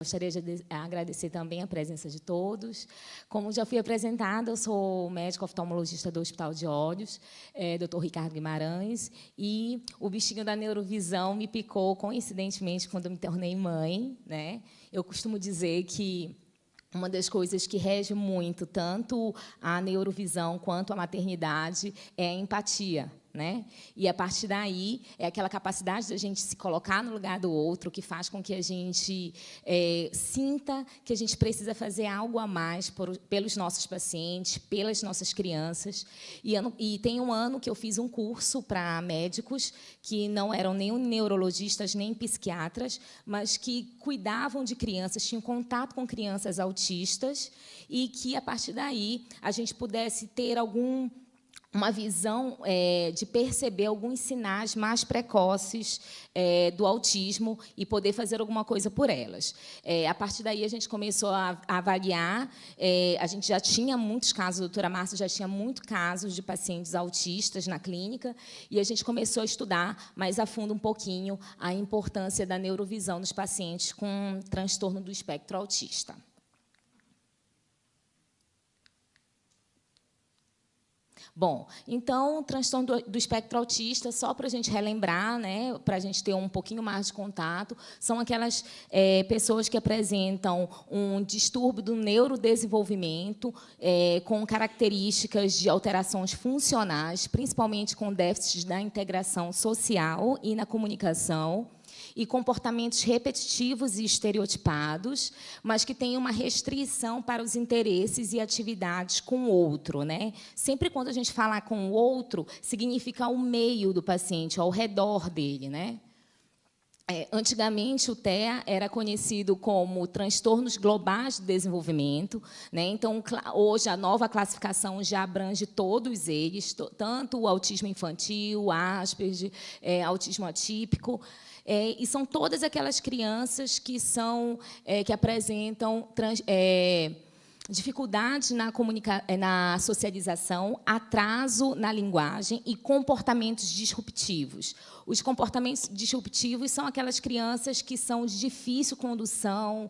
Gostaria de agradecer também a presença de todos. Como já fui apresentada, eu sou médica oftalmologista do Hospital de Olhos, Dr. Ricardo Guimarães, e o bichinho da neurovisão me picou, coincidentemente, quando eu me tornei mãe, né? Eu costumo dizer que uma das coisas que rege muito tanto a neurovisão quanto a maternidade é a empatia, né? E, a partir daí, é aquela capacidade de a gente se colocar no lugar do outro que faz com que a gente sinta que a gente precisa fazer algo a mais pelos nossos pacientes, pelas nossas crianças. E tem um ano que eu fiz um curso para médicos que não eram nem neurologistas, nem psiquiatras, mas que cuidavam de crianças, tinham contato com crianças autistas, e que, a partir daí, a gente pudesse ter uma visão de perceber alguns sinais mais precoces do autismo e poder fazer alguma coisa por elas. A partir daí, a gente começou a avaliar. A gente já tinha muitos casos, a doutora Márcia já tinha muitos casos de pacientes autistas na clínica, e a gente começou a estudar mais a fundo um pouquinho a importância da neurovisão nos pacientes com transtorno do espectro autista. Bom, então, o transtorno do espectro autista, só para a gente relembrar, né, para a gente ter um pouquinho mais de contato, são aquelas pessoas que apresentam um distúrbio do neurodesenvolvimento com características de alterações funcionais, principalmente com déficits da integração social e na comunicação, e comportamentos repetitivos e estereotipados, mas que têm uma restrição para os interesses e atividades com o outro, né? Sempre quando a gente fala com o outro, significa o meio do paciente, ao redor dele, né? Antigamente, o TEA era conhecido como transtornos globais de desenvolvimento, né? Então, hoje, a nova classificação já abrange todos eles, tanto o autismo infantil, Asperger, autismo atípico, e são todas aquelas crianças que apresentam dificuldades na socialização, atraso na linguagem e comportamentos disruptivos. Os comportamentos disruptivos são aquelas crianças que são de difícil condução,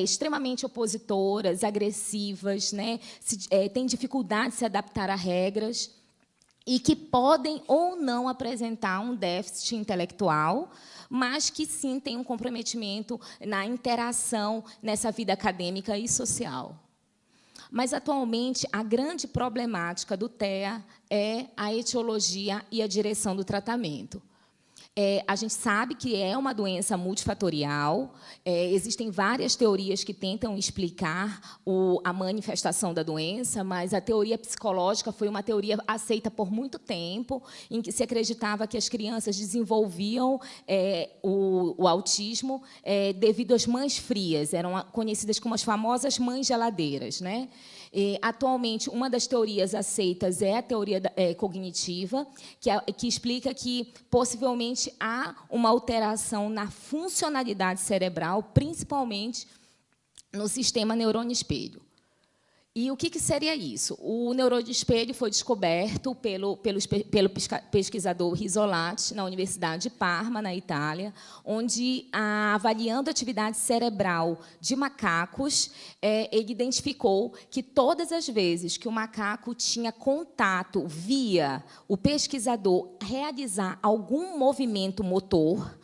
extremamente opositoras, agressivas, né? Têm dificuldade de se adaptar a regras, e que podem ou não apresentar um déficit intelectual, mas que, sim, têm um comprometimento na interação nessa vida acadêmica e social. Mas, atualmente, a grande problemática do TEA é a etiologia e a direção do tratamento. A gente sabe que é uma doença multifatorial, existem várias teorias que tentam explicar a manifestação da doença, mas a teoria psicológica foi uma teoria aceita por muito tempo, em que se acreditava que as crianças desenvolviam o autismo devido às mães frias, eram conhecidas como as famosas mães geladeiras, né? Atualmente, uma das teorias aceitas é a teoria cognitiva, que explica que, possivelmente, há uma alteração na funcionalidade cerebral, principalmente no sistema neurônio-espelho. E o que seria isso? O neurônio-espelho foi descoberto pelo pesquisador Risolati, na Universidade de Parma, na Itália, onde, avaliando a atividade cerebral de macacos, ele identificou que, todas as vezes que o macaco tinha contato via o pesquisador realizar algum movimento motor,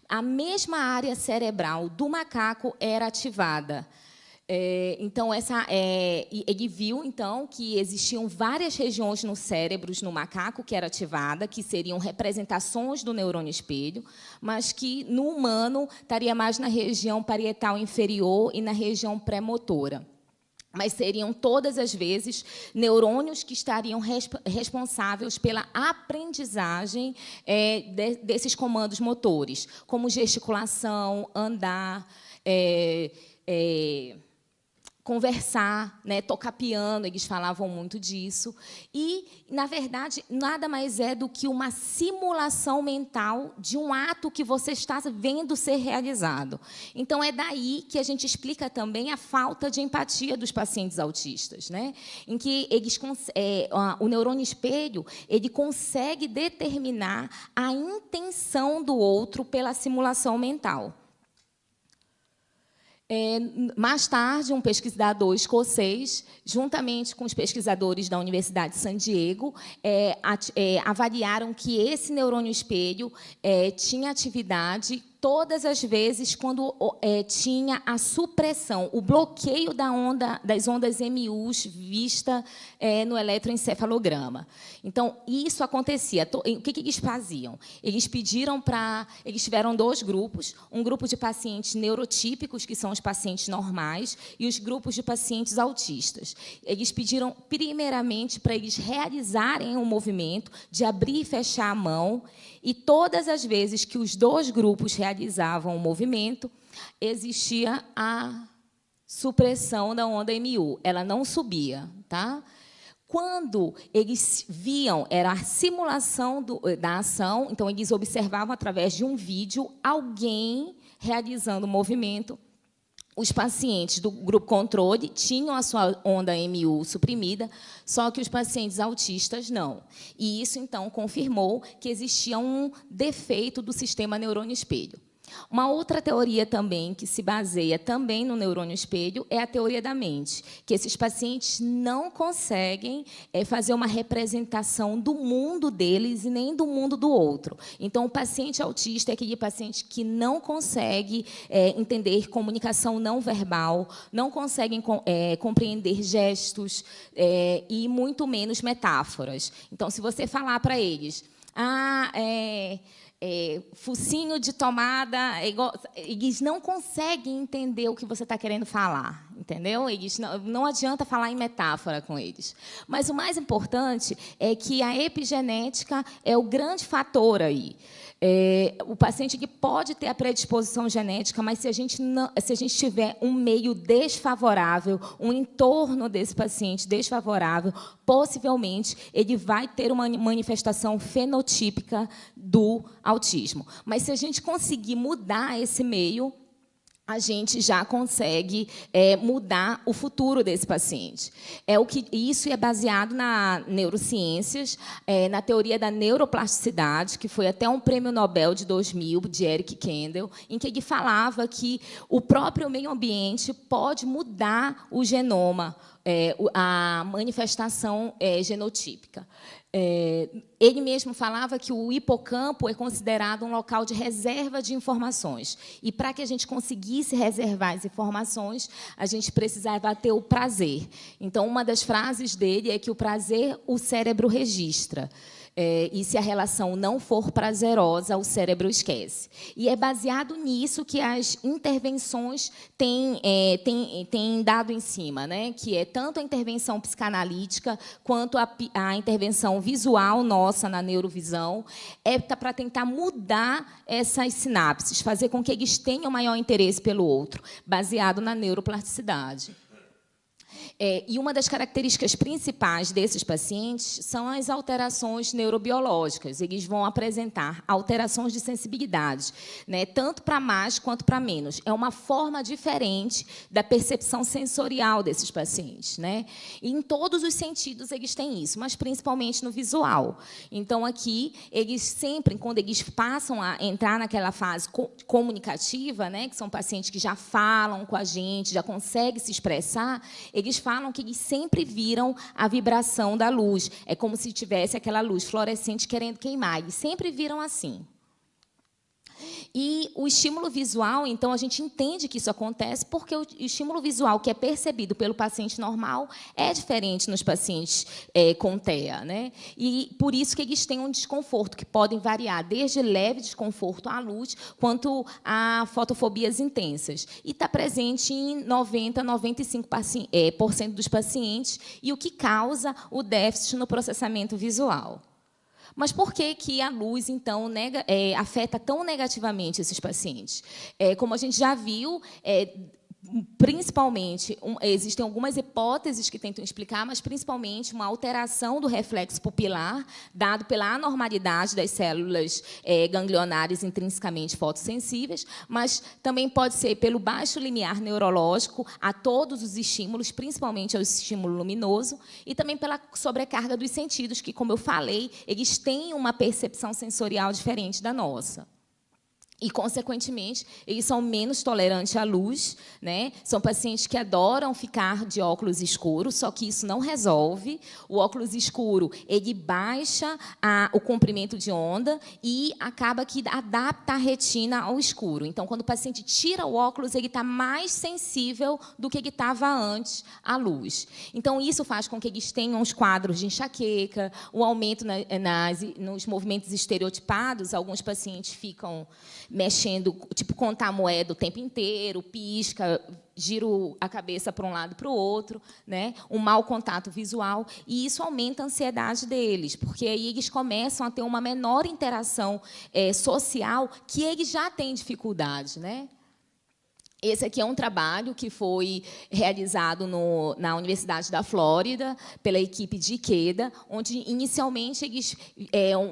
a mesma área cerebral do macaco era ativada. Então, ele viu, então, que existiam várias regiões no cérebro, no macaco, que era ativada, que seriam representações do neurônio espelho, mas que, no humano, estaria mais na região parietal inferior e na região pré-motora. Mas seriam, todas as vezes, neurônios que estariam responsáveis pela aprendizagem desses comandos motores, como gesticulação, andar, conversar, né, tocar piano, eles falavam muito disso. E, na verdade, nada mais é do que uma simulação mental de um ato que você está vendo ser realizado. Então, é daí que a gente explica também a falta de empatia dos pacientes autistas, né, em que o neurônio espelho ele consegue determinar a intenção do outro pela simulação mental. Mais tarde, um pesquisador escocês, juntamente com os pesquisadores da Universidade de San Diego, avaliaram que esse neurônio espelho tinha atividade todas as vezes quando tinha a supressão, o bloqueio das ondas MUs vista no eletroencefalograma. Então, isso acontecia. O que eles faziam? Eles tiveram 2 grupos, um grupo de pacientes neurotípicos, que são os pacientes normais, e os grupos de pacientes autistas. Eles pediram, primeiramente, para eles realizarem um movimento de abrir e fechar a mão, e todas as vezes que os 2 grupos realizavam o movimento, existia a supressão da onda MU. Ela não subia, tá? Quando eles viam, era a simulação da ação, então eles observavam através de um vídeo alguém realizando o movimento. Os pacientes do grupo controle tinham a sua onda MU suprimida, só que os pacientes autistas não. E isso, então, confirmou que existia um defeito do sistema neurônio-espelho. Uma outra teoria também, que se baseia também no neurônio espelho, é a teoria da mente, que esses pacientes não conseguem fazer uma representação do mundo deles e nem do mundo do outro. Então, o paciente autista é aquele paciente que não consegue entender comunicação não verbal, não consegue compreender gestos e muito menos metáforas. Então, se você falar para eles... focinho de tomada, eles não conseguem entender o que você está querendo falar, entendeu? Eles não adianta falar em metáfora com eles. Mas o mais importante é que a epigenética é o grande fator aí. O paciente que pode ter a predisposição genética, mas se a gente tiver um meio desfavorável, um entorno desse paciente desfavorável, possivelmente ele vai ter uma manifestação fenotípica do autismo. Mas se a gente conseguir mudar esse meio, a gente já consegue mudar o futuro desse paciente. Isso é baseado na neurociências, na teoria da neuroplasticidade, que foi até um prêmio Nobel de 2000, de Eric Kandel, em que ele falava que o próprio meio ambiente pode mudar o genoma, a manifestação genotípica. Ele mesmo falava que o hipocampo é considerado um local de reserva de informações. E, para que a gente conseguisse reservar as informações, a gente precisava ter o prazer. Então, uma das frases dele é que o prazer o cérebro registra. E, se a relação não for prazerosa, o cérebro esquece. E é baseado nisso que as intervenções têm dado em cima, né? Que é tanto a intervenção psicanalítica quanto a intervenção visual nossa na neurovisão, para tentar mudar essas sinapses, fazer com que eles tenham maior interesse pelo outro, baseado na neuroplasticidade. E uma das características principais desses pacientes são as alterações neurobiológicas. Eles vão apresentar alterações de sensibilidade, né, tanto para mais quanto para menos. É uma forma diferente da percepção sensorial desses pacientes, né? E em todos os sentidos eles têm isso, mas principalmente no visual. Então, aqui, eles sempre, quando eles passam a entrar naquela fase comunicativa, né, que são pacientes que já falam com a gente, já conseguem se expressar, eles falam que eles sempre viram a vibração da luz. É como se tivesse aquela luz fluorescente querendo queimar. Eles sempre viram assim. E o estímulo visual, então, a gente entende que isso acontece porque o estímulo visual que é percebido pelo paciente normal é diferente nos pacientes com TEA, né? E por isso que eles têm um desconforto, que podem variar desde leve desconforto à luz, quanto a fotofobias intensas. E está presente em 90% a 95% dos pacientes, e o que causa o déficit no processamento visual. Mas por que a luz, então, afeta tão negativamente esses pacientes? Como a gente já viu, principalmente, existem algumas hipóteses que tentam explicar, mas, principalmente, uma alteração do reflexo pupilar, dado pela anormalidade das células ganglionares intrinsecamente fotossensíveis, mas também pode ser pelo baixo limiar neurológico a todos os estímulos, principalmente ao estímulo luminoso, e também pela sobrecarga dos sentidos, que, como eu falei, eles têm uma percepção sensorial diferente da nossa. E, consequentemente, eles são menos tolerantes à luz, né? São pacientes que adoram ficar de óculos escuros, só que isso não resolve. O óculos escuro, ele baixa o comprimento de onda e acaba que adapta a retina ao escuro. Então, quando o paciente tira o óculos, ele está mais sensível do que ele estava antes à luz. Então, isso faz com que eles tenham os quadros de enxaqueca, o aumento nos movimentos estereotipados. Alguns pacientes ficam mexendo, tipo, contar a moeda o tempo inteiro, pisca, giro a cabeça para um lado e para o outro, né? Um mau contato visual, e isso aumenta a ansiedade deles, porque aí eles começam a ter uma menor interação social, que eles já têm dificuldade, né? Esse aqui é um trabalho que foi realizado na Universidade da Flórida, pela equipe de Ikeda, onde, inicialmente,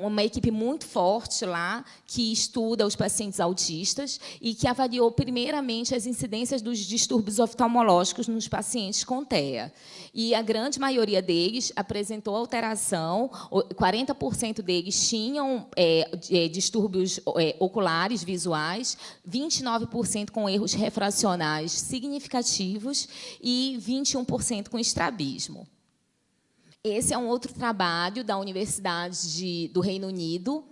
uma equipe muito forte lá, que estuda os pacientes autistas e que avaliou, primeiramente, as incidências dos distúrbios oftalmológicos nos pacientes com TEA. E a grande maioria deles apresentou alteração, 40% deles tinham distúrbios oculares, visuais, 29% com erros refracionais significativos e 21% com estrabismo. Esse é um outro trabalho da Universidade do Reino Unido,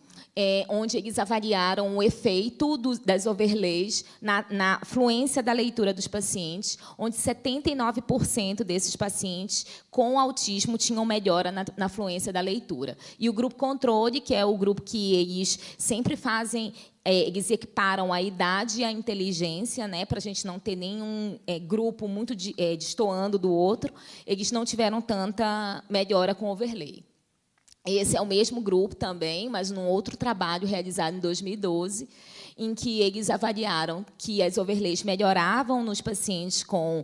onde eles avaliaram o efeito das overlays na fluência da leitura dos pacientes, onde 79% desses pacientes com autismo tinham melhora na fluência da leitura. E o grupo controle, que é o grupo que eles sempre fazem, eles equiparam a idade e a inteligência, né, para a gente não ter nenhum grupo muito destoando do outro, eles não tiveram tanta melhora com overlay. Esse é o mesmo grupo também, mas num outro trabalho realizado em 2012, em que eles avaliaram que as overlays melhoravam nos pacientes com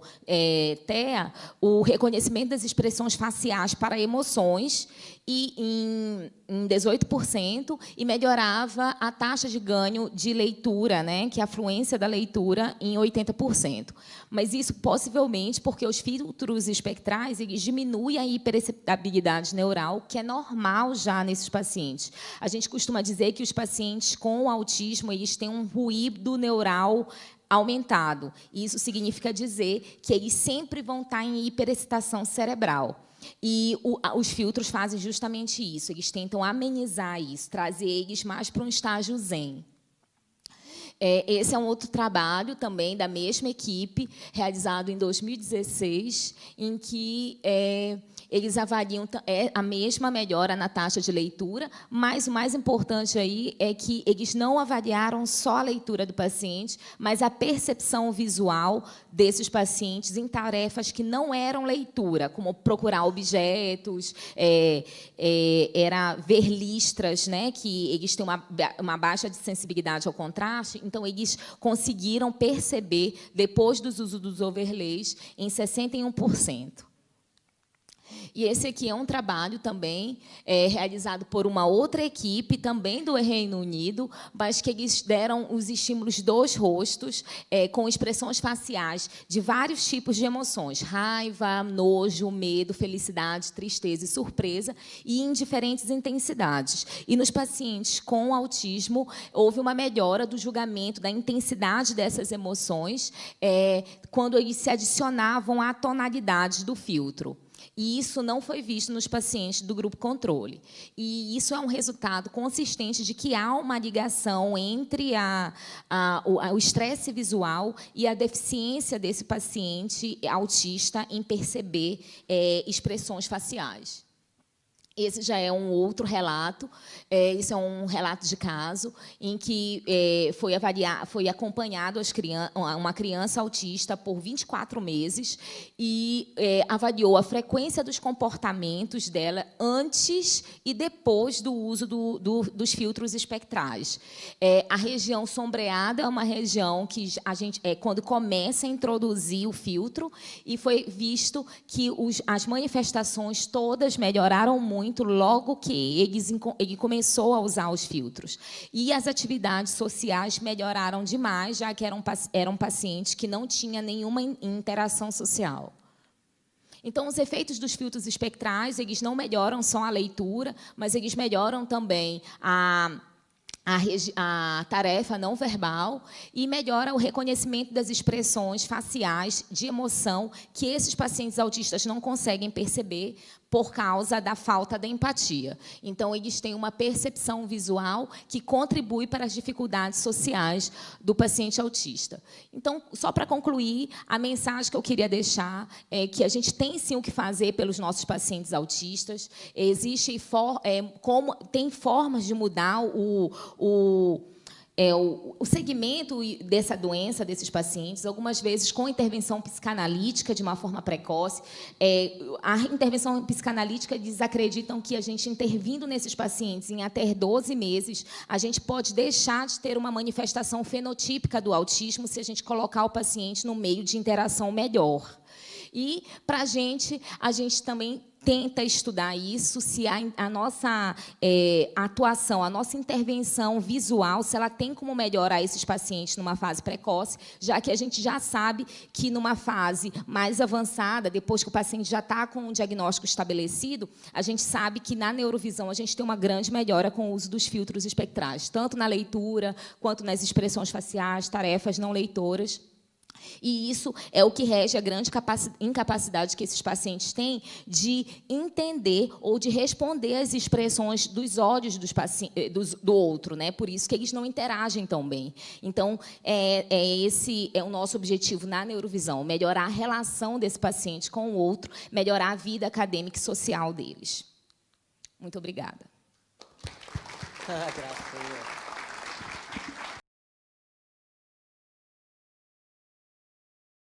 TEA o reconhecimento das expressões faciais para emoções em 18%, e melhorava a taxa de ganho de leitura, né, que é a fluência da leitura, em 80%. Mas isso, possivelmente, porque os filtros espectrais eles diminuem a hiperexcitabilidade neural, que é normal já nesses pacientes. A gente costuma dizer que os pacientes com autismo eles têm um ruído neural aumentado. Isso significa dizer que eles sempre vão estar em hiperexcitação cerebral. E os filtros fazem justamente isso, eles tentam amenizar isso, trazer eles mais para um estágio zen. Esse é um outro trabalho também da mesma equipe, realizado em 2016, em que eles avaliam a mesma melhora na taxa de leitura, mas o mais importante aí é que eles não avaliaram só a leitura do paciente, mas a percepção visual desses pacientes em tarefas que não eram leitura, como procurar objetos, era ver listras, né, que eles têm uma baixa de sensibilidade ao contraste. Então, eles conseguiram perceber, depois do uso dos overlays, em 61%. E esse aqui é um trabalho também realizado por uma outra equipe, também do Reino Unido, mas que eles deram os estímulos dos rostos com expressões faciais de vários tipos de emoções: raiva, nojo, medo, felicidade, tristeza e surpresa, e em diferentes intensidades. E nos pacientes com autismo, houve uma melhora do julgamento da intensidade dessas emoções quando eles se adicionavam à tonalidade do filtro. E isso não foi visto nos pacientes do grupo controle. E isso é um resultado consistente de que há uma ligação entre o estresse visual e a deficiência desse paciente autista em perceber expressões faciais. Esse já é um outro relato, isso é um relato de caso em que foi acompanhado uma criança autista por 24 meses e avaliou a frequência dos comportamentos dela antes e depois do uso dos filtros espectrais. A região sombreada é uma região que a gente, quando começa a introduzir o filtro, e foi visto que as manifestações todas melhoraram muito logo que ele começou a usar os filtros. E as atividades sociais melhoraram demais, já que eram pacientes que não tinham nenhuma interação social. Então, os efeitos dos filtros espectrais eles não melhoram só a leitura, mas eles melhoram também a a tarefa não verbal e melhora o reconhecimento das expressões faciais de emoção que esses pacientes autistas não conseguem perceber por causa da falta da empatia. Então, eles têm uma percepção visual que contribui para as dificuldades sociais do paciente autista. Então, só para concluir, a mensagem que eu queria deixar é que a gente tem, sim, o que fazer pelos nossos pacientes autistas. Tem formas de mudar o segmento dessa doença, desses pacientes, algumas vezes com intervenção psicanalítica de uma forma precoce. A intervenção psicanalítica, eles acreditam que a gente intervindo nesses pacientes em até 12 meses, a gente pode deixar de ter uma manifestação fenotípica do autismo se a gente colocar o paciente no meio de interação melhor. E, para a gente também tenta estudar isso, se a nossa atuação, a nossa intervenção visual, se ela tem como melhorar esses pacientes numa fase precoce, já que a gente já sabe que, numa fase mais avançada, depois que o paciente já está com um diagnóstico estabelecido, a gente sabe que, na neurovisão, a gente tem uma grande melhora com o uso dos filtros espectrais, tanto na leitura, quanto nas expressões faciais, tarefas não leitoras. E isso é o que rege a grande incapacidade que esses pacientes têm de entender ou de responder às expressões dos olhos do outro, né? Por isso que eles não interagem tão bem. Então, esse é o nosso objetivo na neurovisão, melhorar a relação desse paciente com o outro, melhorar a vida acadêmica e social deles. Muito obrigada. Graças a Deus.